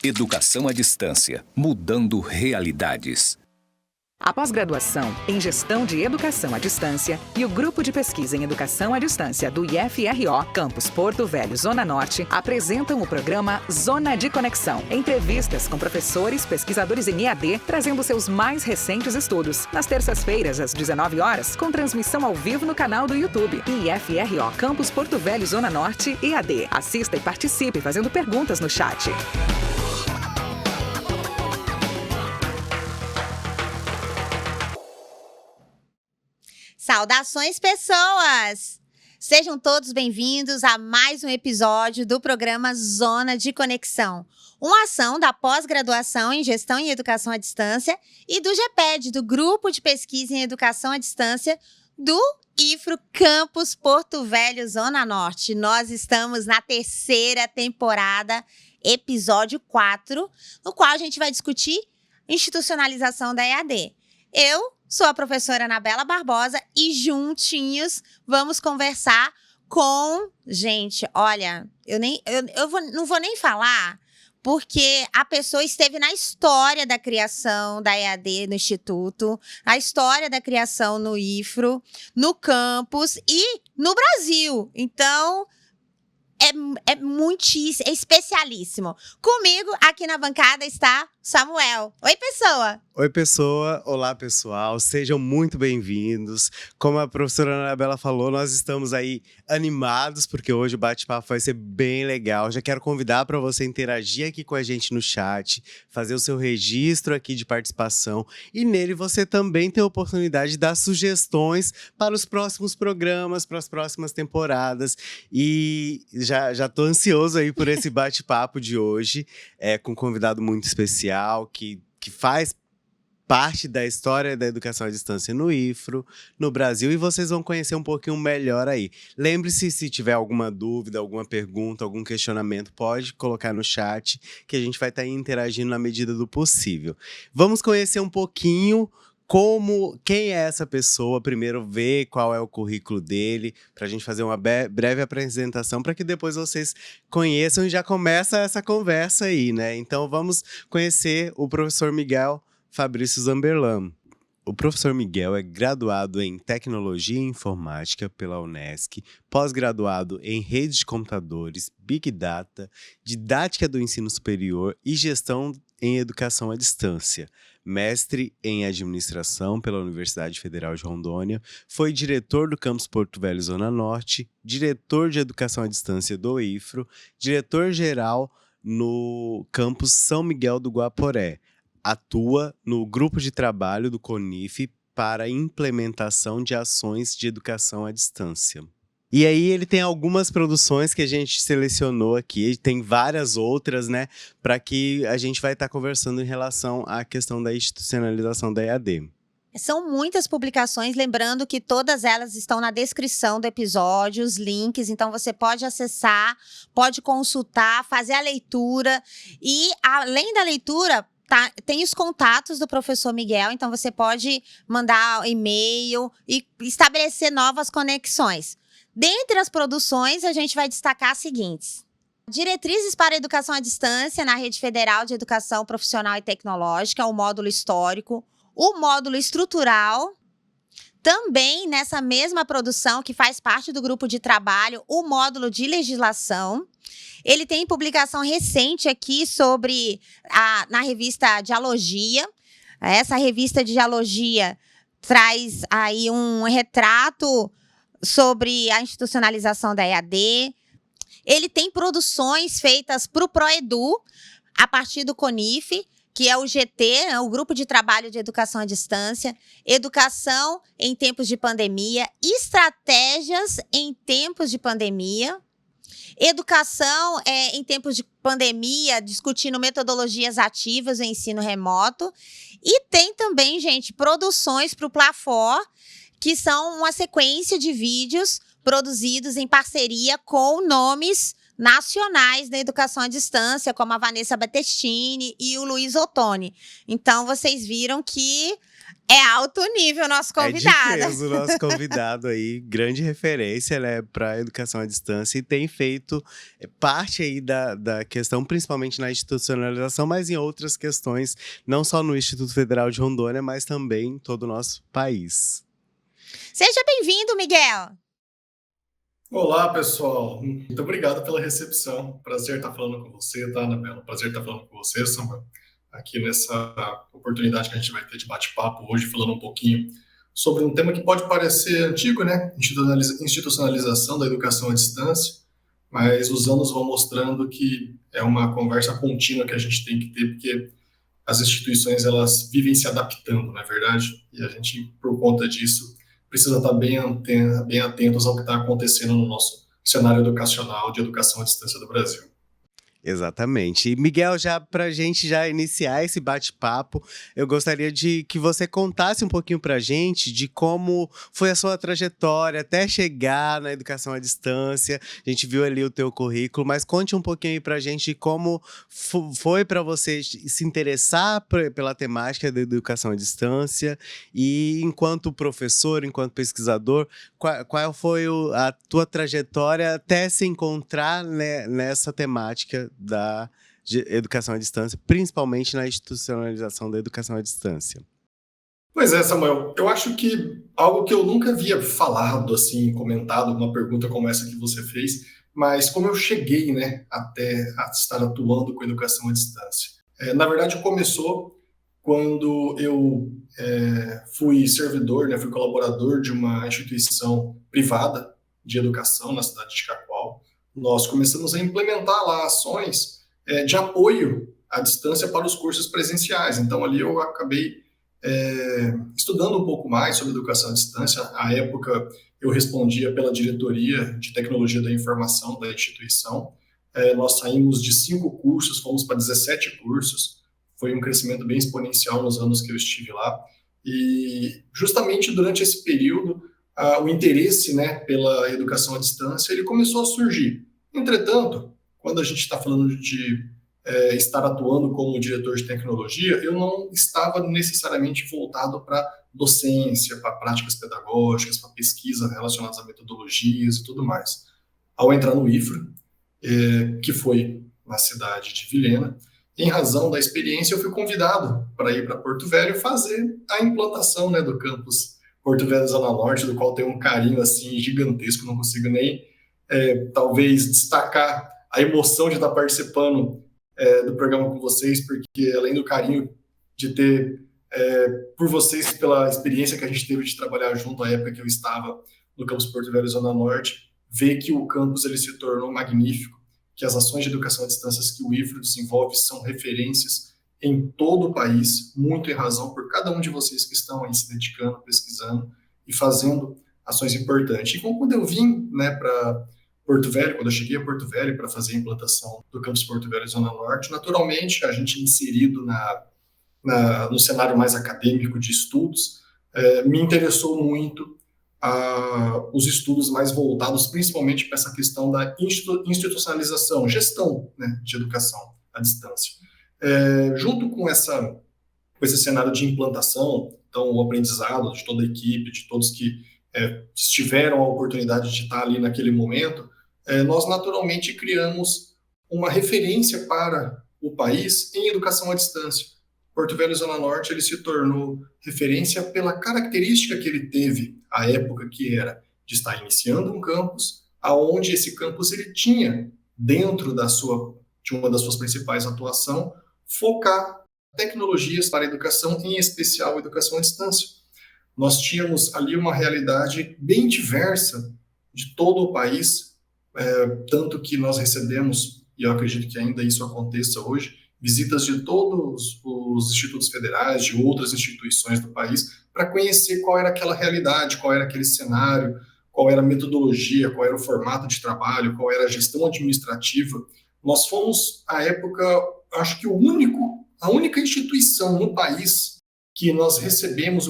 Educação à distância, mudando realidades. A pós-graduação em Gestão de Educação à Distância e o Grupo de Pesquisa em Educação à Distância do IFRO, Campus Porto Velho, Zona Norte, apresentam o programa Zona de Conexão. Entrevistas com professores, pesquisadores em EAD, trazendo seus mais recentes estudos. Nas terças-feiras, às 19 horas, com transmissão ao vivo no canal do YouTube. IFRO, Campus Porto Velho, Zona Norte, EAD. Assista e participe fazendo perguntas no chat. Saudações, pessoas! Sejam todos bem-vindos a mais um episódio do programa Zona de Conexão, uma ação da pós-graduação em Gestão e Educação à Distância e do GPED, do Grupo de Pesquisa em Educação à Distância do IFRO Campus Porto Velho, Zona Norte. Nós estamos na terceira temporada, episódio 4, no qual a gente vai discutir institucionalização da EAD. Eu sou a professora Anabela Barbosa e juntinhos vamos conversar com... Gente, olha, não vou nem falar, porque a pessoa esteve na história da criação da EAD no Instituto, a história da criação no IFRO, no campus e no Brasil. Então, é especialíssimo. Comigo, aqui na bancada, está Samuel. Oi, pessoa! Oi, pessoa! Olá, pessoal! Sejam muito bem-vindos. Como a professora Anabela falou, nós estamos aí animados, porque hoje o bate-papo vai ser bem legal. Já quero convidar para você interagir aqui com a gente no chat, fazer o seu registro aqui de participação. E nele você também tem a oportunidade de dar sugestões para os próximos programas, para as próximas temporadas. E já tô ansioso aí por esse bate-papo de hoje, com um convidado muito especial, que faz parte da história da educação à distância no IFRO, no Brasil, e vocês vão conhecer um pouquinho melhor aí. Lembre-se, se tiver alguma dúvida, alguma pergunta, algum questionamento, pode colocar no chat, que a gente vai estar interagindo na medida do possível. Vamos conhecer um pouquinho quem é essa pessoa, primeiro ver qual é o currículo dele, para a gente fazer uma breve apresentação, para que depois vocês conheçam e já começa essa conversa aí, né? Então vamos conhecer o professor Miguel Fabrício Zamberlan. O professor Miguel é graduado em Tecnologia e Informática pela Unesc, pós-graduado em Redes de Computadores, Big Data, Didática do Ensino Superior e Gestão em Educação à Distância. Mestre em Administração pela Universidade Federal de Rondônia, foi diretor do Campus Porto Velho Zona Norte, diretor de Educação à Distância do IFRO, diretor-geral no Campus São Miguel do Guaporé. Atua no grupo de trabalho do CONIF para a implementação de ações de educação à distância. E aí ele tem algumas produções que a gente selecionou aqui, tem várias outras, né, para que a gente vai estar conversando em relação à questão da institucionalização da EAD. São muitas publicações, lembrando que todas elas estão na descrição do episódio, os links, então você pode acessar, pode consultar, fazer a leitura e, além da leitura, tem os contatos do professor Miguel, então você pode mandar e-mail e estabelecer novas conexões. Dentre as produções, a gente vai destacar as seguintes: Diretrizes para a Educação à Distância na Rede Federal de Educação Profissional e Tecnológica, o módulo histórico, o módulo estrutural. Também nessa mesma produção, que faz parte do grupo de trabalho, o módulo de legislação. Ele tem publicação recente aqui na revista Dialogia. Essa revista de Dialogia traz aí um retrato sobre a institucionalização da EAD. Ele tem produções feitas para o ProEdu, a partir do CONIF, que é o GT, o Grupo de Trabalho de Educação à Distância, Educação em Tempos de Pandemia, Estratégias em Tempos de Pandemia, Educação em Tempos de Pandemia, discutindo metodologias ativas do ensino remoto. E tem também, gente, produções para o Plafor, que são uma sequência de vídeos produzidos em parceria com nomes nacionais da educação à distância, como a Vanessa Battestini e o Luiz Ottoni. Então, vocês viram que É alto nível nosso É convidado. de peso o nosso convidado aí, grande referência, né, para a educação à distância e tem feito parte aí da questão, principalmente na institucionalização, mas em outras questões, não só no Instituto Federal de Rondônia, mas também em todo o nosso país. Seja bem-vindo, Miguel. Olá, pessoal. Muito obrigado pela recepção. Prazer estar falando com você, tá, Anabela? Prazer estar falando com você, Samuel, aqui nessa oportunidade que a gente vai ter de bate-papo hoje, falando um pouquinho sobre um tema que pode parecer antigo, né? Institucionalização da educação à distância, mas os anos vão mostrando que é uma conversa contínua que a gente tem que ter, porque as instituições, elas vivem se adaptando, não é verdade? E a gente, por conta disso, precisa estar bem atentos ao que está acontecendo no nosso cenário educacional de educação à distância do Brasil. Exatamente. E Miguel, já pra gente já iniciar esse bate-papo, eu gostaria de que você contasse um pouquinho pra gente de como foi a sua trajetória até chegar na educação à distância. A gente viu ali o teu currículo, mas conte um pouquinho aí pra gente como foi para você se interessar pela temática da educação à distância e enquanto professor, enquanto pesquisador, qual foi a tua trajetória até se encontrar, né, nessa temática da educação à distância, principalmente na institucionalização da educação à distância? Pois é, Samuel, eu acho que algo que eu nunca havia falado, assim, comentado, uma pergunta como essa que você fez, mas como eu cheguei, né, até a estar atuando com educação à distância. Na verdade, começou quando eu fui servidor, né, fui colaborador de uma instituição privada de educação na cidade de Cacoal. Nós começamos a implementar lá ações de apoio à distância para os cursos presenciais. Então, ali eu acabei estudando um pouco mais sobre educação à distância. À época, eu respondia pela diretoria de tecnologia da informação da instituição. Nós saímos de 5 cursos, fomos para 17 cursos. Foi um crescimento bem exponencial nos anos que eu estive lá. E justamente durante esse período, o interesse, né, pela educação à distância, ele começou a surgir. Entretanto, quando a gente está falando de estar atuando como diretor de tecnologia, eu não estava necessariamente voltado para docência, para práticas pedagógicas, para pesquisa relacionadas a metodologias e tudo mais. Ao entrar no IFRA, que foi na cidade de Vilhena, em razão da experiência, eu fui convidado para ir para Porto Velho fazer a implantação, né, do campus Porto Velho Zona Norte, do qual tenho um carinho assim gigantesco, não consigo nem talvez destacar a emoção de estar participando do programa com vocês, porque além do carinho de ter por vocês, pela experiência que a gente teve de trabalhar junto à época que eu estava no campus Porto Velho Zona Norte, ver que o campus ele se tornou magnífico, que as ações de educação à distância que o IFRO desenvolve são referências em todo o país, muito em razão por cada um de vocês que estão aí se dedicando, pesquisando e fazendo ações importantes. E quando eu vim, né, para Porto Velho, quando eu cheguei a Porto Velho para fazer a implantação do campus Porto Velho Zona Norte, naturalmente, a gente inserido no cenário mais acadêmico de estudos, me interessou muito os estudos mais voltados principalmente para essa questão da institucionalização, gestão, né, de educação à distância. Junto com esse cenário de implantação, então o aprendizado de toda a equipe, de todos que tiveram a oportunidade de estar ali naquele momento, nós naturalmente criamos uma referência para o país em educação à distância. Porto Velho Zona Norte ele se tornou referência pela característica que ele teve à época, que era de estar iniciando um campus, aonde esse campus ele tinha, dentro de uma das suas principais atuações, focar tecnologias para a educação, em especial a educação à distância. Nós tínhamos ali uma realidade bem diversa de todo o país, tanto que nós recebemos, e eu acredito que ainda isso aconteça hoje, visitas de todos os institutos federais, de outras instituições do país, para conhecer qual era aquela realidade, qual era aquele cenário, qual era a metodologia, qual era o formato de trabalho, qual era a gestão administrativa. Nós fomos, à época, acho que a única instituição no país que nós recebemos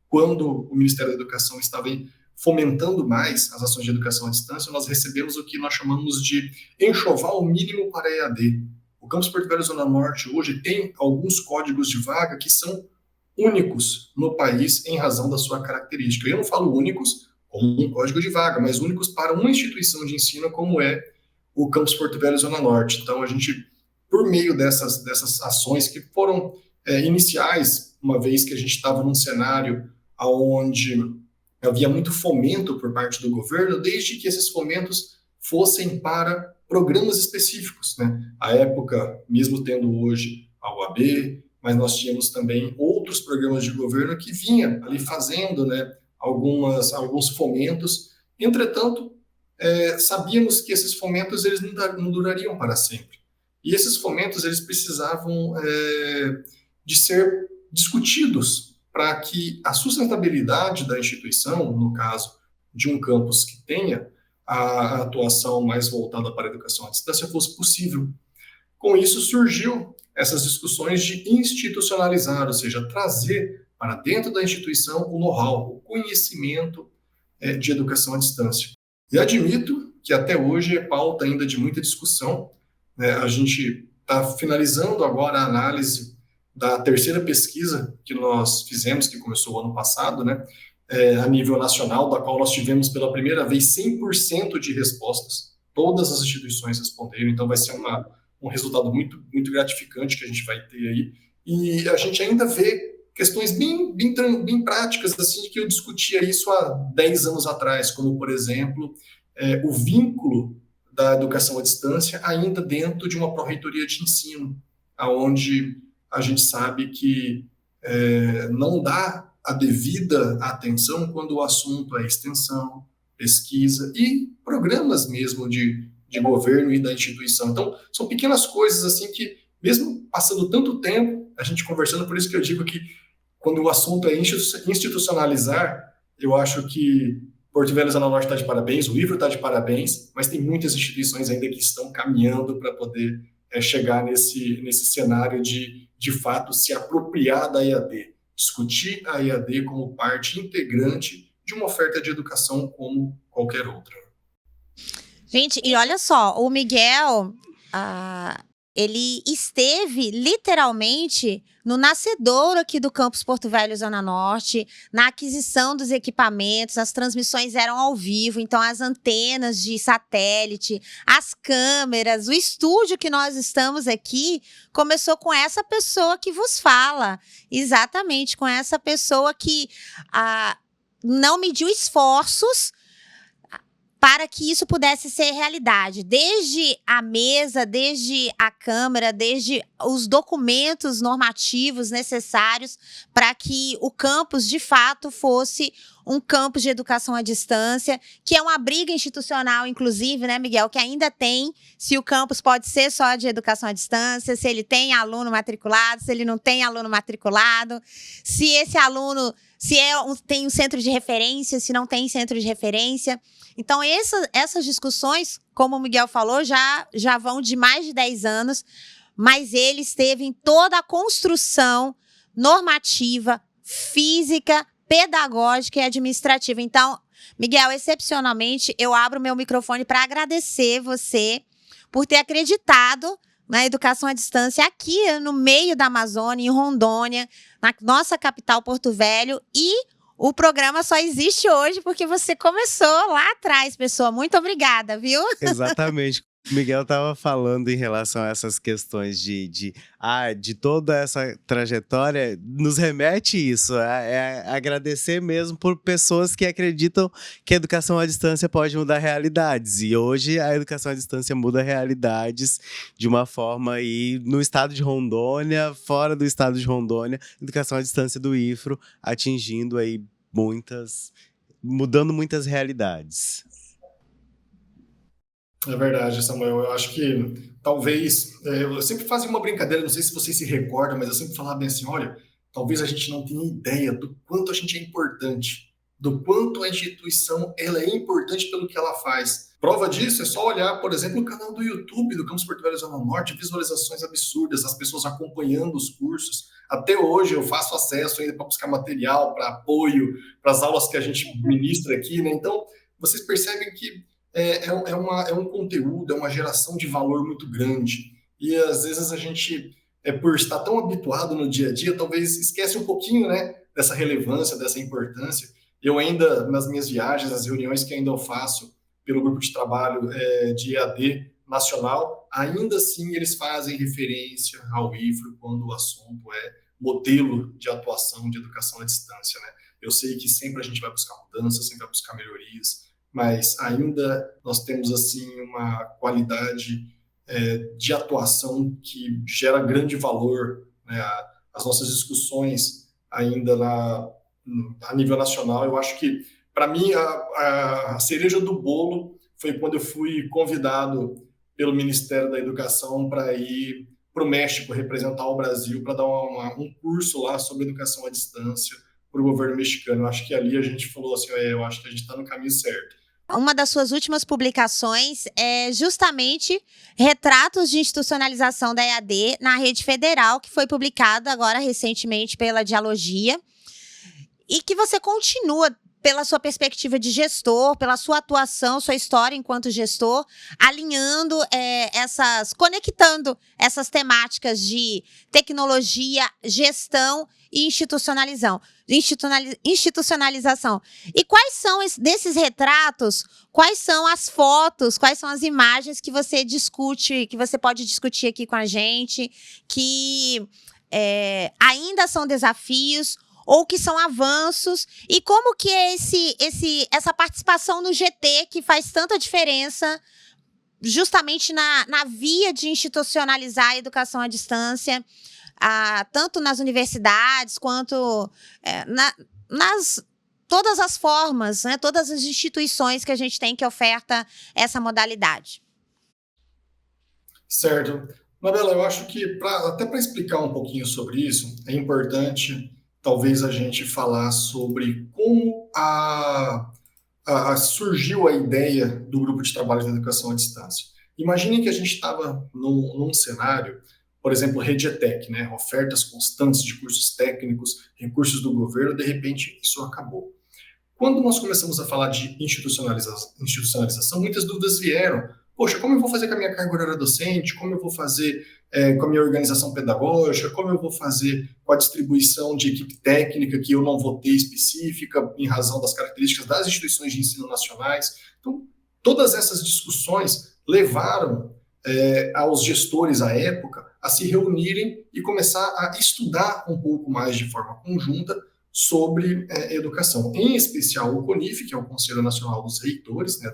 quando o Ministério da Educação estava fomentando mais as ações de educação à distância, nós recebemos o que nós chamamos de enxoval mínimo para EAD. O campus Porto Velho Zona Norte hoje tem alguns códigos de vaga que são únicos no país em razão da sua característica. Eu não falo únicos como um código de vaga, mas únicos para uma instituição de ensino como é o Campus Porto Velho Zona Norte. Então, a gente, por meio dessas ações que foram iniciais, uma vez que a gente estava num cenário onde havia muito fomento por parte do governo, desde que esses fomentos fossem para programas específicos, né? À época, mesmo tendo hoje a UAB, mas nós tínhamos também outros programas de governo que vinha ali fazendo, né, alguns fomentos. Entretanto, sabíamos que esses fomentos eles não durariam para sempre. E esses fomentos eles precisavam de ser discutidos para que a sustentabilidade da instituição, no caso de um campus que tenha a atuação mais voltada para a educação à distância, fosse possível. Com isso surgiu essas discussões de institucionalizar, ou seja, trazer para dentro da instituição o know-how, o conhecimento de educação à distância. E admito que até hoje é pauta ainda de muita discussão, né? A gente está finalizando agora a análise da terceira pesquisa que nós fizemos, que começou ano passado, né? A nível nacional, da qual nós tivemos pela primeira vez 100% de respostas. Todas as instituições responderam, então vai ser um resultado muito, muito gratificante que a gente vai ter aí. E a gente ainda vê questões bem práticas, assim, que eu discutia isso há 10 anos atrás, como, por exemplo, o vínculo da educação à distância ainda dentro de uma pró-reitoria de ensino, onde a gente sabe que não dá a devida atenção quando o assunto é extensão, pesquisa e programas mesmo de governo e da instituição. Então, são pequenas coisas assim que, mesmo passando tanto tempo, a gente conversando, por isso que eu digo que quando o assunto é institucionalizar, eu acho que Porto Velho Zona Norte está de parabéns, o IFRO está de parabéns, mas tem muitas instituições ainda que estão caminhando para poder chegar nesse cenário de fato, se apropriar da EAD, discutir a EAD como parte integrante de uma oferta de educação como qualquer outra. Gente, e olha só, o Miguel, ele esteve literalmente no nascedouro aqui do Campus Porto Velho Zona Norte, na aquisição dos equipamentos, as transmissões eram ao vivo, então as antenas de satélite, as câmeras, o estúdio que nós estamos aqui, começou com essa pessoa que vos fala, exatamente, com essa pessoa que não mediu esforços para que isso pudesse ser realidade. Desde a mesa, desde a câmera, desde os documentos normativos necessários para que o campus, de fato, fosse um campus de educação à distância, que é uma briga institucional, inclusive, né, Miguel, que ainda tem, se o campus pode ser só de educação à distância, se ele tem aluno matriculado, se ele não tem aluno matriculado, se esse aluno tem um centro de referência, se não tem centro de referência. Então, essas discussões, como o Miguel falou, já vão de mais de 10 anos, mas ele esteve em toda a construção normativa, física, pedagógica e administrativa. Então, Miguel, excepcionalmente, eu abro meu microfone para agradecer você por ter acreditado na educação à distância aqui no meio da Amazônia, em Rondônia, na nossa capital, Porto Velho, e o programa só existe hoje porque você começou lá atrás, pessoa. Muito obrigada, viu? Exatamente. O Miguel estava falando em relação a essas questões de toda essa trajetória, nos remete isso, agradecer mesmo por pessoas que acreditam que a educação à distância pode mudar realidades. E hoje a educação à distância muda realidades de uma forma aí no estado de Rondônia, fora do estado de Rondônia, educação à distância do IFRO, atingindo aí mudando muitas realidades. É verdade, Samuel. Eu acho que talvez... eu sempre fazia uma brincadeira, não sei se vocês se recordam, mas eu sempre falava bem assim, olha, talvez a gente não tenha ideia do quanto a gente é importante, do quanto a instituição ela é importante pelo que ela faz. Prova disso é só olhar, por exemplo, o canal do YouTube do Campus Porto Velho Zona Norte, visualizações absurdas, as pessoas acompanhando os cursos. Até hoje eu faço acesso ainda para buscar material, para apoio, para as aulas que a gente ministra aqui, né? Então, vocês percebem que é um conteúdo, é uma geração de valor muito grande. E às vezes a gente por estar tão habituado no dia a dia, talvez esquece um pouquinho, né, dessa relevância, dessa importância. Eu ainda, nas minhas viagens, nas reuniões que ainda eu faço pelo grupo de trabalho de EAD nacional, ainda assim eles fazem referência ao IFRO quando o assunto é modelo de atuação de educação à distância, né? Eu sei que sempre a gente vai buscar mudanças, sempre vai buscar melhorias, mas ainda nós temos assim uma qualidade de atuação que gera grande valor, né? As nossas discussões ainda a nível nacional, eu acho que, para mim, a cereja do bolo foi quando eu fui convidado pelo Ministério da Educação para ir para o México representar o Brasil, para dar um curso lá sobre educação à distância para o governo mexicano. Eu acho que ali a gente falou assim, eu acho que a gente está no caminho certo. Uma das suas últimas publicações é justamente retratos de institucionalização da EAD na rede federal, que foi publicada agora recentemente pela Dialogia, e que você continua, pela sua perspectiva de gestor, pela sua atuação, sua história enquanto gestor, alinhando conectando essas temáticas de tecnologia, gestão e institucionalização. E quais são desses retratos, quais são as fotos, quais são as imagens que você discute, que você pode discutir aqui com a gente, que ainda são desafios, ou que são avanços, e como que é essa participação no GT que faz tanta diferença justamente na via de institucionalizar a educação à distância, tanto nas universidades quanto nas todas as formas, né, todas as instituições que a gente tem que oferta essa modalidade. Certo. Anabela, eu acho que até para explicar um pouquinho sobre isso, é importante talvez a gente falar sobre como surgiu a ideia do grupo de trabalho de educação à distância. Imaginem que a gente estava num cenário, por exemplo, rede ETEC, né? Ofertas constantes de cursos técnicos, recursos do governo, de repente isso acabou. Quando nós começamos a falar de institucionalização, muitas dúvidas vieram. Poxa, como eu vou fazer com a minha carga horária docente? Como eu vou fazer com a minha organização pedagógica? Como eu vou fazer com a distribuição de equipe técnica que eu não vou ter específica em razão das características das instituições de ensino nacionais? Então, todas essas discussões levaram aos gestores à época a se reunirem e começar a estudar um pouco mais de forma conjunta sobre educação. Em especial o CONIF, que é o Conselho Nacional dos Reitores, né,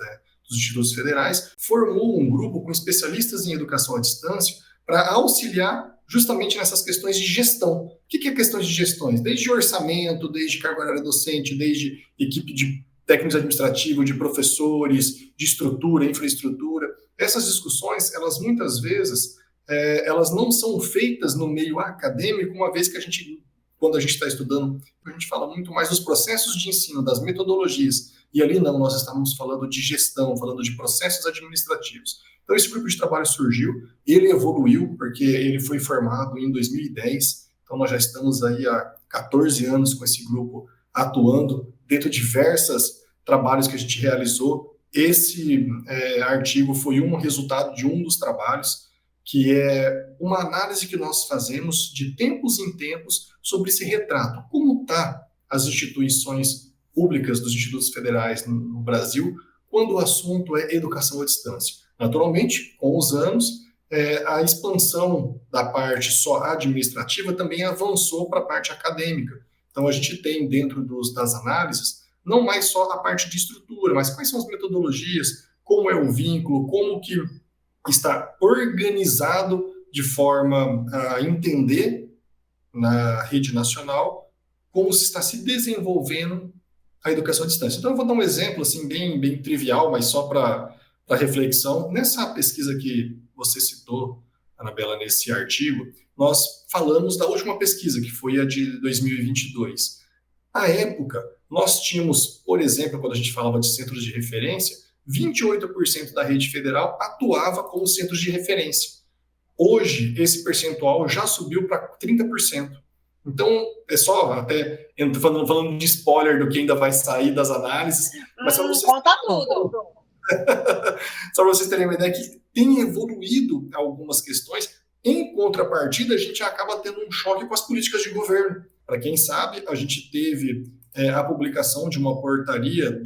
dos institutos federais, formou um grupo com especialistas em educação à distância para auxiliar justamente nessas questões de gestão. O que é questões de gestões? Desde orçamento, desde carga horária docente, desde equipe de técnicos administrativos, de professores, de estrutura, infraestrutura. Essas discussões, elas muitas vezes, elas não são feitas no meio acadêmico, uma vez que quando a gente está estudando, a gente fala muito mais dos processos de ensino, das metodologias. E ali não, nós estamos falando de gestão, falando de processos administrativos. Então esse grupo de trabalho surgiu, ele evoluiu, porque ele foi formado em 2010, então nós já estamos aí há 14 anos com esse grupo atuando dentro de diversos trabalhos que a gente realizou. Esse artigo foi um resultado de um dos trabalhos, que é uma análise que nós fazemos de tempos em tempos sobre esse retrato. Como está as instituições públicas dos institutos federais no Brasil quando o assunto é educação à distância? Naturalmente, com os anos, a expansão da parte só administrativa também avançou para a parte acadêmica. Então, a gente tem dentro das análises não mais só a parte de estrutura, mas quais são as metodologias, como é o vínculo, como que está organizado de forma a entender na rede nacional como se está se desenvolvendo a educação à distância. Então, eu vou dar um exemplo assim, bem trivial, mas só para reflexão. Nessa pesquisa que você citou, Anabela, nesse artigo, nós falamos da última pesquisa, que foi a de 2022. À época, nós tínhamos, por exemplo, quando a gente falava de centros de referência, 28% da rede federal atuava como centros de referência. Hoje, esse percentual já subiu para 30%. Então, é só, até falando de spoiler do que ainda vai sair das análises, mas só vocês... Conta tudo! Só para vocês terem uma ideia que tem evoluído algumas questões Em contrapartida, a gente acaba tendo um choque com as políticas de governo. Para quem sabe, a gente teve a publicação de uma portaria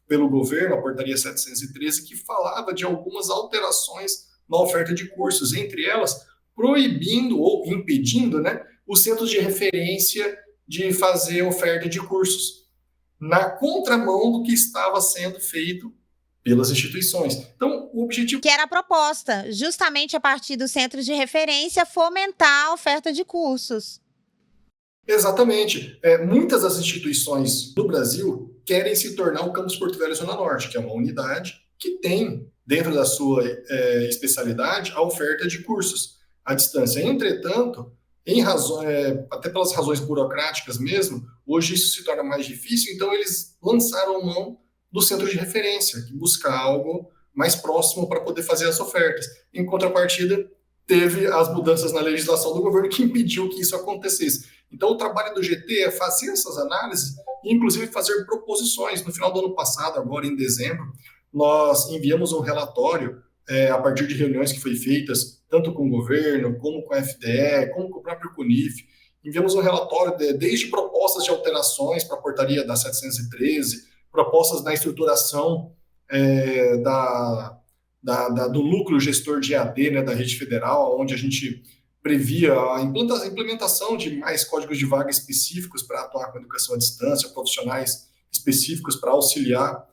pelo governo, a portaria 713, que falava de algumas alterações na oferta de cursos, entre elas proibindo ou impedindo, né, os centros de referência de fazer oferta de cursos, na contramão do que estava sendo feito pelas instituições. Então, o objetivo... Que era a proposta, justamente a partir dos centros de referência, fomentar a oferta de cursos. Exatamente. Muitas das instituições do Brasil querem se tornar o Campus Porto Velho Zona Norte, que é uma unidade que tem, dentro da sua especialidade, a oferta de cursos à distância. Entretanto, até pelas razões burocráticas mesmo, hoje isso se torna mais difícil, então eles lançaram mão do centro de referência, que busca algo mais próximo para poder fazer as ofertas. Em contrapartida, teve as mudanças na legislação do governo que impediu que isso acontecesse. Então, o trabalho do GT é fazer essas análises e, inclusive, fazer proposições. No final do ano passado, agora em dezembro, nós enviamos um relatório a partir de reuniões que foram feitas tanto com o governo, como com a FDE, como com o próprio CUNIF. Enviamos um relatório desde propostas de alterações para a portaria da 713, propostas na estruturação do lucro gestor de EAD, né, da rede federal, onde a gente previa a implementação de mais códigos de vaga específicos para atuar com educação à distância, profissionais específicos para auxiliar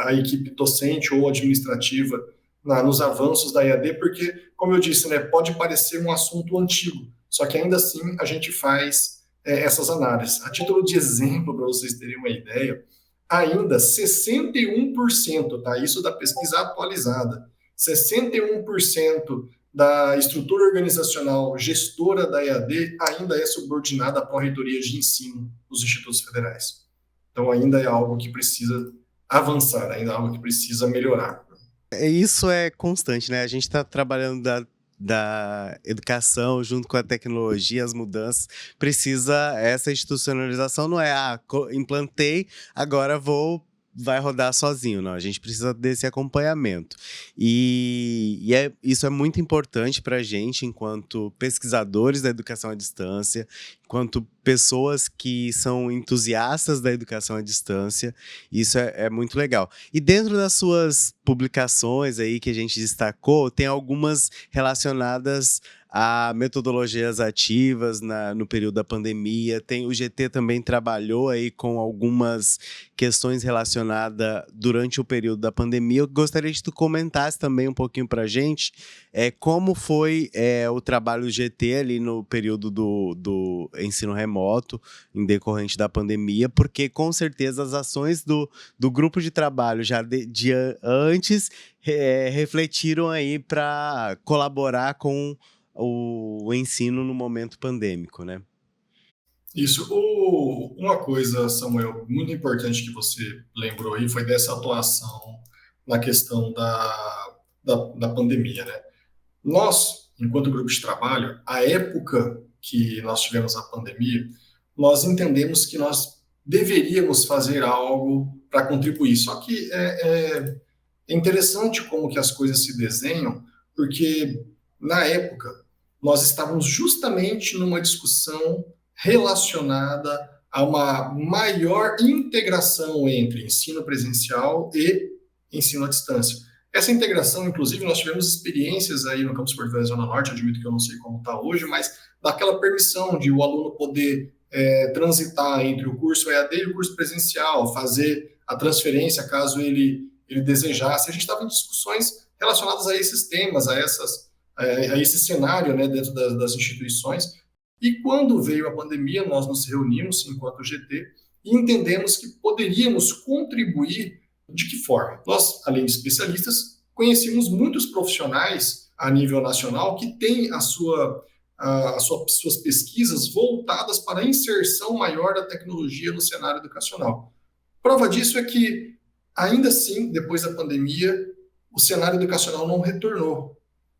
a equipe docente ou administrativa nos avanços da EAD, porque, como eu disse, né, pode parecer um assunto antigo, só que ainda assim a gente faz essas análises. A título de exemplo, para vocês terem uma ideia, ainda 61%, tá? Isso da pesquisa atualizada, 61% da estrutura organizacional gestora da EAD ainda é subordinada à pró-reitoria de ensino dos institutos federais. Então, ainda é algo que precisa avançar, ainda é algo que precisa melhorar. Isso é constante, né? A gente está trabalhando da educação junto com a tecnologia, as mudanças. Precisa essa institucionalização, não é implantei, agora vai rodar sozinho, não. A gente precisa desse acompanhamento. Isso é muito importante para a gente, enquanto pesquisadores da educação à distância, enquanto pessoas que são entusiastas da educação à distância. Isso é muito legal. E dentro das suas publicações aí que a gente destacou, tem algumas relacionadas a metodologias ativas no período da pandemia. O GT também trabalhou aí com algumas questões relacionadas durante o período da pandemia. Eu gostaria que tu comentasse também um pouquinho para a gente como foi o trabalho do GT ali no período do ensino remoto, em decorrente da pandemia, porque com certeza as ações do grupo de trabalho já de antes refletiram aí para colaborar com o ensino no momento pandêmico, né? Isso. Uma coisa, Samuel, muito importante que você lembrou aí foi dessa atuação na questão da pandemia, né? Nós, enquanto grupo de trabalho, a época que nós tivemos a pandemia, nós entendemos que nós deveríamos fazer algo para contribuir. Só que é interessante como que as coisas se desenham, porque na época nós estávamos justamente numa discussão relacionada a uma maior integração entre ensino presencial e ensino à distância. Essa integração, inclusive, nós tivemos experiências aí no Campus Porto Velho Zona Norte, admito que eu não sei como está hoje, mas daquela permissão de o aluno poder transitar entre o curso EAD e o curso presencial, fazer a transferência caso ele desejasse. A gente estava em discussões relacionadas a esses temas, a esse cenário, né, dentro das instituições. E quando veio a pandemia, nós nos reunimos enquanto GT e entendemos que poderíamos contribuir. De que forma? Nós, além de especialistas, conhecemos muitos profissionais a nível nacional que têm suas pesquisas voltadas para a inserção maior da tecnologia no cenário educacional. Prova disso é que, ainda assim, depois da pandemia, o cenário educacional não retornou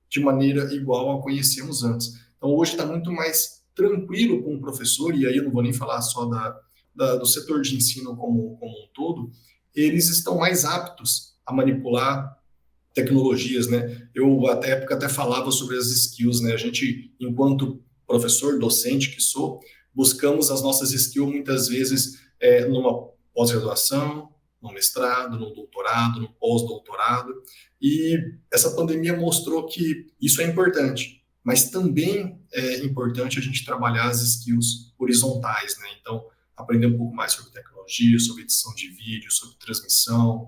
de maneira igual ao conhecíamos antes. Então, hoje está muito mais tranquilo com o professor, e aí eu não vou nem falar só do setor de ensino como um todo, eles estão mais aptos a manipular tecnologias, né? Eu até época até falava sobre as skills, né? A gente, enquanto professor, docente que sou, buscamos as nossas skills muitas vezes numa pós-graduação, no mestrado, no doutorado, no pós-doutorado, e essa pandemia mostrou que isso é importante, mas também é importante a gente trabalhar as skills horizontais, né? Então, aprender um pouco mais sobre tecnologia, sobre edição de vídeo, sobre transmissão,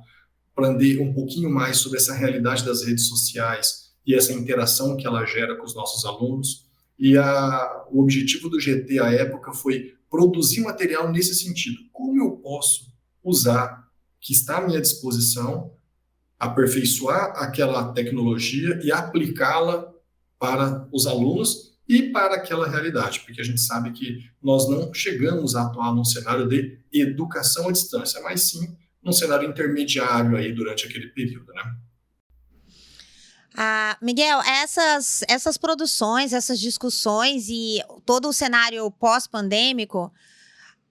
aprender um pouquinho mais sobre essa realidade das redes sociais e essa interação que ela gera com os nossos alunos. E o objetivo do GT à época foi produzir material nesse sentido. Como eu posso usar o que está à minha disposição, aperfeiçoar aquela tecnologia e aplicá-la para os alunos e para aquela realidade, porque a gente sabe que nós não chegamos a atuar num cenário de educação à distância, mas sim num cenário intermediário aí durante aquele período, né? Miguel, essas produções, essas discussões e todo o cenário pós-pandêmico,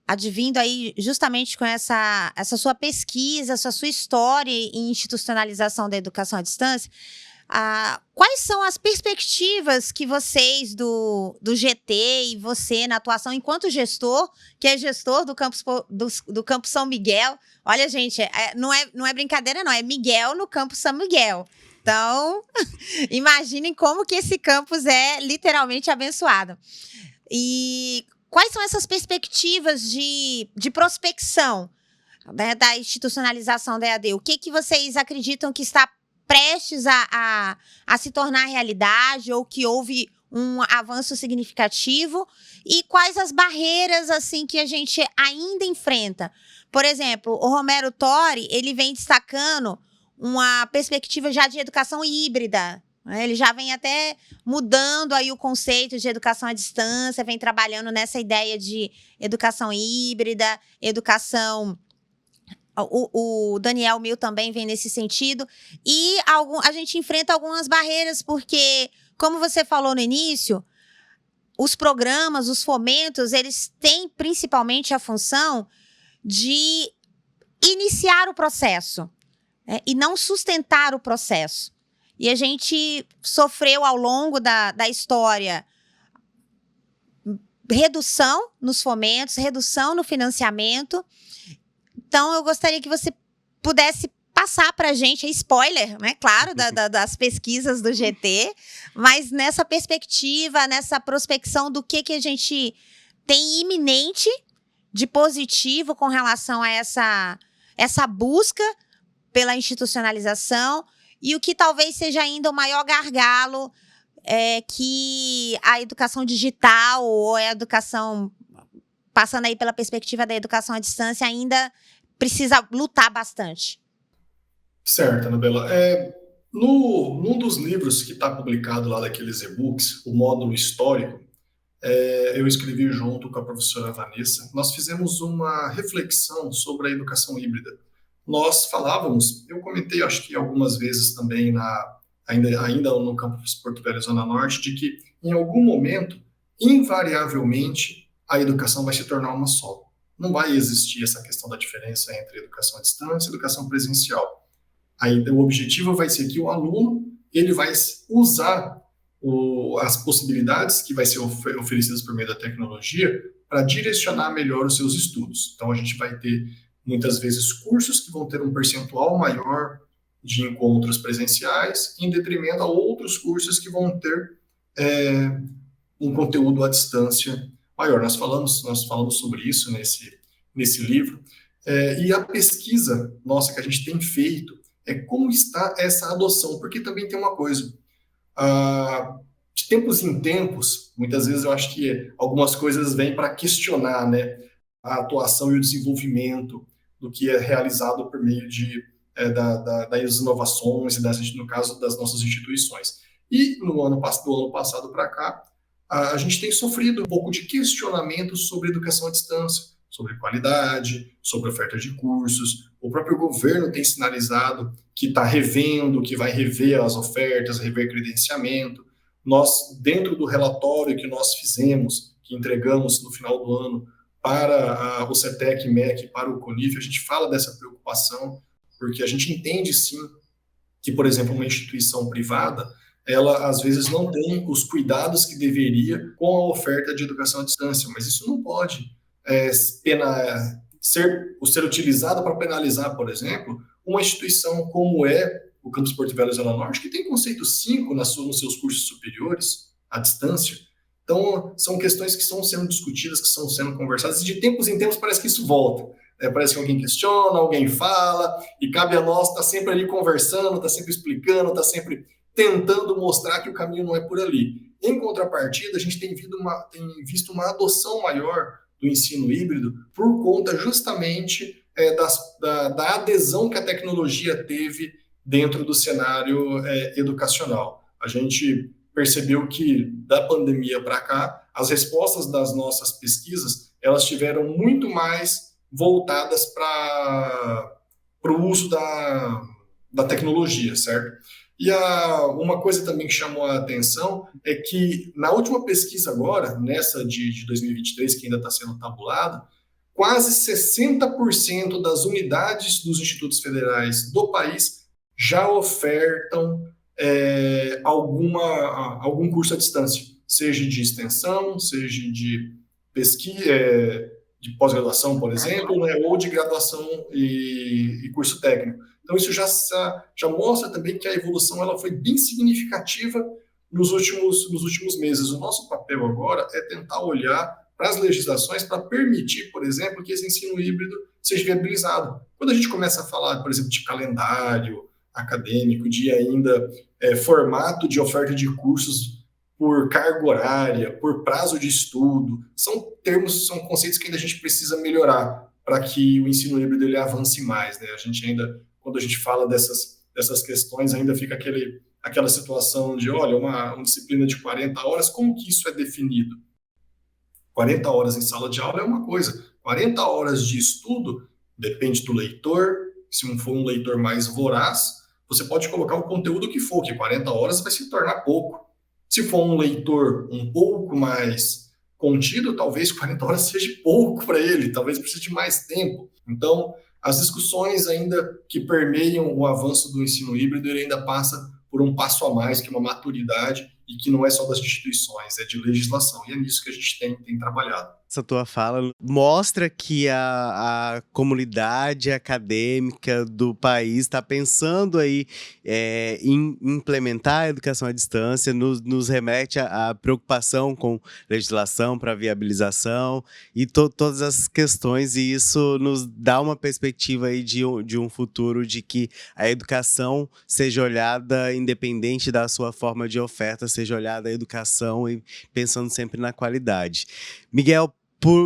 advindo aí justamente com essa sua pesquisa, essa sua história em institucionalização da educação à distância, quais são as perspectivas que vocês do GT e você na atuação enquanto gestor, que é gestor do campus São Miguel? Olha, gente, não é brincadeira não, é Miguel no campus São Miguel. Então, imaginem como que esse campus é literalmente abençoado. E quais são essas perspectivas de prospecção, né, da institucionalização da EAD? O que vocês acreditam que está prestes a se tornar realidade ou que houve um avanço significativo? E quais as barreiras assim que a gente ainda enfrenta? Por exemplo, o Romero Tori, ele vem destacando uma perspectiva já de educação híbrida. Ele já vem até mudando aí o conceito de educação à distância, vem trabalhando nessa ideia de educação híbrida, educação... O Daniel Mil também vem nesse sentido. E a gente enfrenta algumas barreiras, porque, como você falou no início, os programas, os fomentos, eles têm principalmente a função de iniciar o processo, né, e não sustentar o processo. E a gente sofreu ao longo da história redução nos fomentos, redução no financiamento. Então, eu gostaria que você pudesse passar para a gente, spoiler, né, claro, das pesquisas do GT, mas nessa perspectiva, nessa prospecção do que a gente tem iminente de positivo com relação a essa busca pela institucionalização e o que talvez seja ainda o maior gargalo que a educação digital ou a educação, passando aí pela perspectiva da educação à distância, ainda precisa lutar bastante. Certo, Anabela. Num dos livros que está publicado lá daqueles e-books, o módulo histórico, eu escrevi junto com a professora Vanessa, nós fizemos uma reflexão sobre a educação híbrida. Nós falávamos, eu comentei acho que algumas vezes também ainda no campus Porto Velho, Zona Norte, de que em algum momento, invariavelmente, a educação vai se tornar uma só. Não vai existir essa questão da diferença entre educação à distância e educação presencial. Aí, o objetivo vai ser que o aluno ele vai usar as possibilidades que vai ser oferecidas por meio da tecnologia para direcionar melhor os seus estudos. Então, a gente vai ter, muitas vezes, cursos que vão ter um percentual maior de encontros presenciais, em detrimento a outros cursos que vão ter um conteúdo à distância maior. Nós falamos sobre isso nesse livro. E a pesquisa nossa que a gente tem feito é como está essa adoção, porque também tem uma coisa, de tempos em tempos, muitas vezes eu acho que algumas coisas vêm para questionar, né, a atuação e o desenvolvimento do que é realizado por meio das inovações e, no caso, das nossas instituições. E do ano passado para cá, a gente tem sofrido um pouco de questionamento sobre educação à distância, sobre qualidade, sobre oferta de cursos. O próprio governo tem sinalizado que está revendo, que vai rever as ofertas, rever credenciamento. Nós, dentro do relatório que nós fizemos, que entregamos no final do ano para o CETEC, MEC, para o CONIF, a gente fala dessa preocupação, porque a gente entende, sim, que, por exemplo, uma instituição privada, ela às vezes não tem os cuidados que deveria com a oferta de educação à distância, mas isso não pode ser utilizado para penalizar, por exemplo, uma instituição como é o Campus Porto Velho Zona Norte, que tem conceito 5 nos seus cursos superiores à distância. Então, são questões que estão sendo discutidas, que estão sendo conversadas, e de tempos em tempos parece que isso volta. Parece que alguém questiona, alguém fala, e cabe a nós estar sempre ali conversando, estar sempre explicando, estar sempre tentando mostrar que o caminho não é por ali. Em contrapartida, a gente tem visto uma adoção maior do ensino híbrido por conta justamente da adesão que a tecnologia teve dentro do cenário educacional. A gente percebeu que, da pandemia para cá, as respostas das nossas pesquisas, elas tiveram muito mais voltadas para o uso da tecnologia, certo? E uma coisa também que chamou a atenção é que, na última pesquisa agora, nessa de 2023, que ainda está sendo tabulada, quase 60% das unidades dos institutos federais do país já ofertam algum curso à distância, seja de extensão, seja de pesquisa, de pós-graduação, por exemplo, né, ou de graduação e curso técnico. Então, isso já mostra também que a evolução ela foi bem significativa nos últimos meses. O nosso papel agora é tentar olhar para as legislações para permitir, por exemplo, que esse ensino híbrido seja viabilizado. Quando a gente começa a falar, por exemplo, de calendário acadêmico, de ainda formato de oferta de cursos por carga horária, por prazo de estudo, são conceitos que ainda a gente precisa melhorar para que o ensino híbrido ele avance mais, né? A gente ainda, quando a gente fala dessas questões, ainda fica aquela situação de, olha, uma disciplina de 40 horas, como que isso é definido? 40 horas em sala de aula é uma coisa, 40 horas de estudo depende do leitor. Se for um leitor mais voraz, você pode colocar o conteúdo que for, que 40 horas vai se tornar pouco. Se for um leitor um pouco mais contido, talvez 40 horas seja pouco para ele, talvez precise de mais tempo. Então, as discussões ainda que permeiam o avanço do ensino híbrido, ele ainda passa por um passo a mais, que é uma maturidade, e que não é só das instituições, é de legislação. E é nisso que a gente tem trabalhado. Essa tua fala mostra que a comunidade acadêmica do país está pensando aí em implementar a educação à distância, nos remete à preocupação com legislação para viabilização e todas as questões, e isso nos dá uma perspectiva aí de um futuro de que a educação seja olhada independente da sua forma de oferta, seja olhada a educação e pensando sempre na qualidade. Miguel,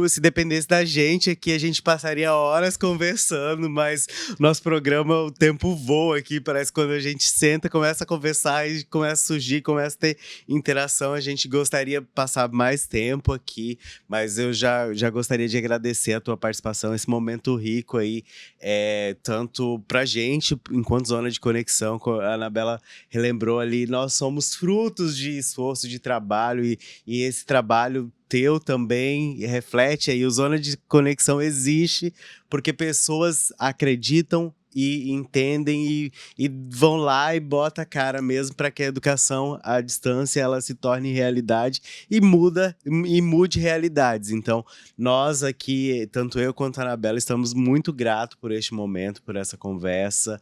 se dependesse da gente aqui, a gente passaria horas conversando, mas nosso programa, o tempo voa aqui, parece que quando a gente senta, começa a conversar e começa a surgir, começa a ter interação. A gente gostaria de passar mais tempo aqui, mas eu já gostaria de agradecer a tua participação, esse momento rico aí, tanto pra gente, enquanto Zona de Conexão, a Anabela relembrou ali, nós somos frutos de esforço, de trabalho, e esse trabalho teu também reflete aí, o Zona de Conexão existe porque pessoas acreditam e entendem e vão lá e botam a cara mesmo para que a educação à distância ela se torne realidade e mude realidades. Então, nós aqui, tanto eu quanto a Anabela, estamos muito gratos por este momento, por essa conversa.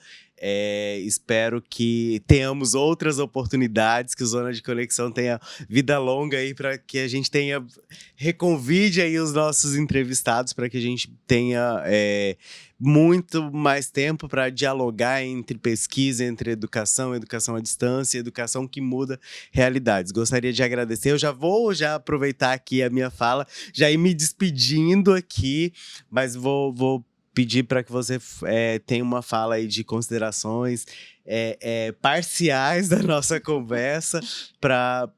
Espero que tenhamos outras oportunidades, que o Zona de Conexão tenha vida longa aí, para que a gente reconvide aí os nossos entrevistados, para que a gente tenha muito mais tempo para dialogar entre pesquisa, entre educação à distância, educação que muda realidades. Gostaria de agradecer, eu já vou aproveitar aqui a minha fala, já ir me despedindo aqui, mas vou pedir para que você tenha uma fala aí de considerações parciais da nossa conversa para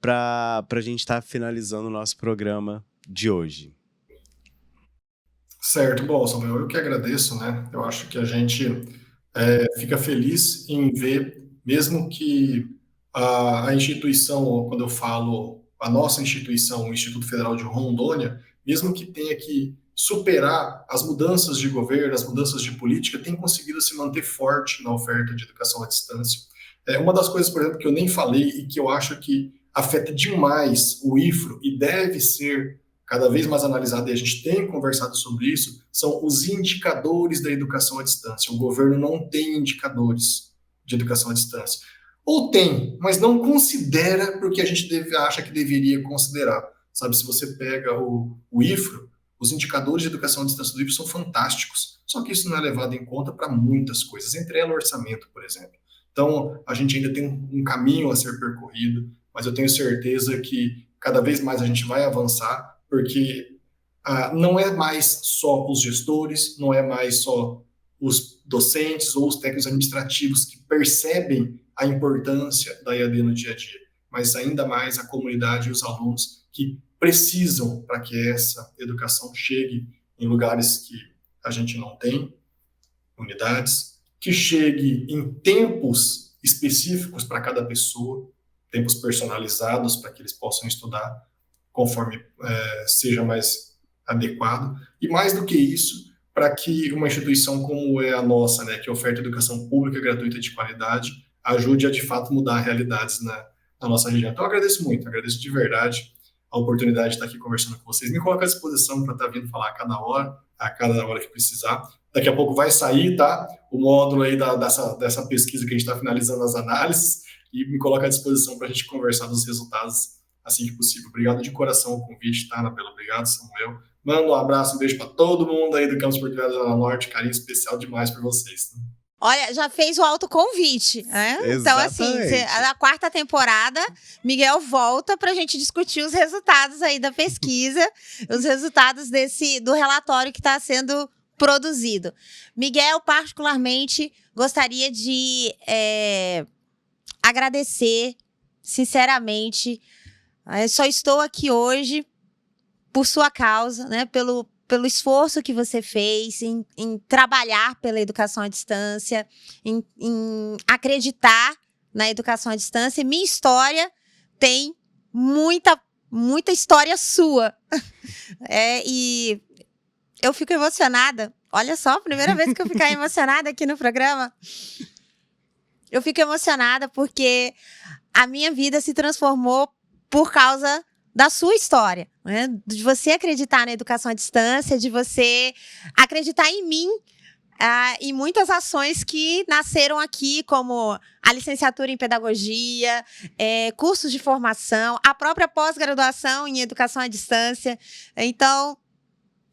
a gente estar finalizando o nosso programa de hoje. Certo. Bom, Samuel, eu que agradeço, né? Eu acho que a gente fica feliz em ver, mesmo que a instituição, quando eu falo a nossa instituição, o Instituto Federal de Rondônia, mesmo que tenha que superar as mudanças de governo, as mudanças de política, tem conseguido se manter forte na oferta de educação à distância. Uma das coisas, por exemplo, que eu nem falei e que eu acho que afeta demais o IFRO e deve ser cada vez mais analisado, e a gente tem conversado sobre isso, são os indicadores da educação à distância. O governo não tem indicadores de educação à distância. Ou tem, mas não considera porque a gente acha que deveria considerar. Sabe, se você pega o IFRO, os indicadores de educação à distância do IFRO são fantásticos, só que isso não é levado em conta para muitas coisas, entre elas o orçamento, por exemplo. Então, a gente ainda tem um caminho a ser percorrido, mas eu tenho certeza que cada vez mais a gente vai avançar, porque não é mais só os gestores, não é mais só os docentes ou os técnicos administrativos que percebem a importância da EAD no dia a dia, mas ainda mais a comunidade e os alunos que precisam para que essa educação chegue em lugares que a gente não tem, unidades, que chegue em tempos específicos para cada pessoa, tempos personalizados para que eles possam estudar conforme seja mais adequado, e mais do que isso, para que uma instituição como é a nossa, né, que oferta educação pública gratuita de qualidade, ajude a de fato mudar realidades na nossa região. Então eu agradeço muito, agradeço de verdade a oportunidade de estar aqui conversando com vocês, me coloco à disposição para estar vindo falar a cada hora que precisar. Daqui a pouco vai sair, tá, o módulo aí dessa pesquisa que a gente está finalizando as análises, e me coloco à disposição para a gente conversar dos resultados assim que possível. Obrigado de coração o convite, tá, Anabela? Obrigado, Samuel. Mando um abraço, um beijo para todo mundo aí do Campus Porto Velho Zona Norte, carinho especial demais por vocês. Tá? Olha, já fez o autoconvite, né? Então, assim, na 4ª temporada, Miguel volta para a gente discutir os resultados aí da pesquisa, os resultados do relatório que está sendo produzido. Miguel, particularmente, gostaria de agradecer, sinceramente. Eu só estou aqui hoje por sua causa, né? Pelo esforço que você fez em trabalhar pela educação à distância, em acreditar na educação à distância. Minha história tem muita história sua. E eu fico emocionada. Olha só, primeira vez que eu fico emocionada aqui no programa. Eu fico emocionada porque a minha vida se transformou por causa da sua história, né? De você acreditar na educação à distância, de você acreditar em mim, em muitas ações que nasceram aqui, como a licenciatura em pedagogia, cursos de formação, a própria pós-graduação em educação à distância. Então,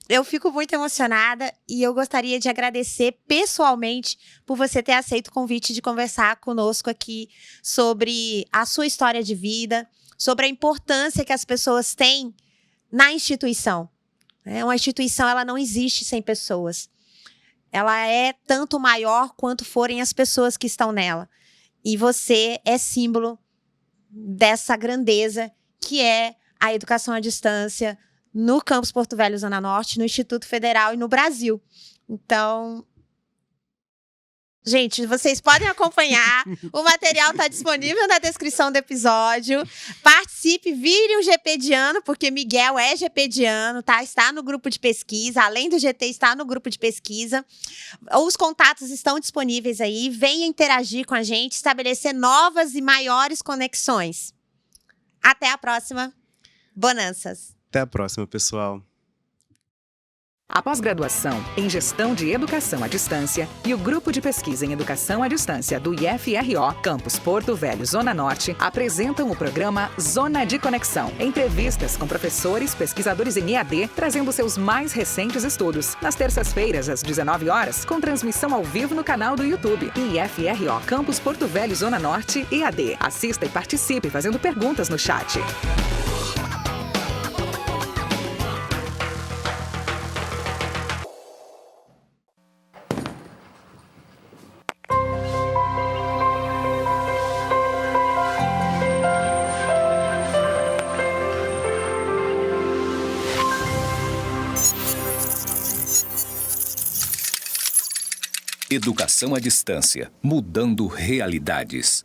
eu fico muito emocionada e eu gostaria de agradecer pessoalmente por você ter aceito o convite de conversar conosco aqui sobre a sua história de vida, sobre a importância que as pessoas têm na instituição. Uma instituição, ela não existe sem pessoas. Ela é tanto maior quanto forem as pessoas que estão nela. E você é símbolo dessa grandeza que é a educação à distância no Campus Porto Velho Zona Norte, no Instituto Federal e no Brasil. Então, gente, vocês podem acompanhar, o material está disponível na descrição do episódio. Participe, vire um GPdiano, porque Miguel é GPdiano, tá? Está no grupo de pesquisa, além do GT, está no grupo de pesquisa. Os contatos estão disponíveis aí, venha interagir com a gente, estabelecer novas e maiores conexões. Até a próxima. Bonanças. Até a próxima, pessoal. A pós-graduação em Gestão de Educação à Distância e o Grupo de Pesquisa em Educação à Distância do IFRO, Campus Porto Velho, Zona Norte, apresentam o programa Zona de Conexão. Entrevistas com professores, pesquisadores em EAD, trazendo seus mais recentes estudos. Nas terças-feiras, às 19 horas, com transmissão ao vivo no canal do YouTube. IFRO, Campus Porto Velho, Zona Norte, EAD. Assista e participe fazendo perguntas no chat. Educação à distância, mudando realidades.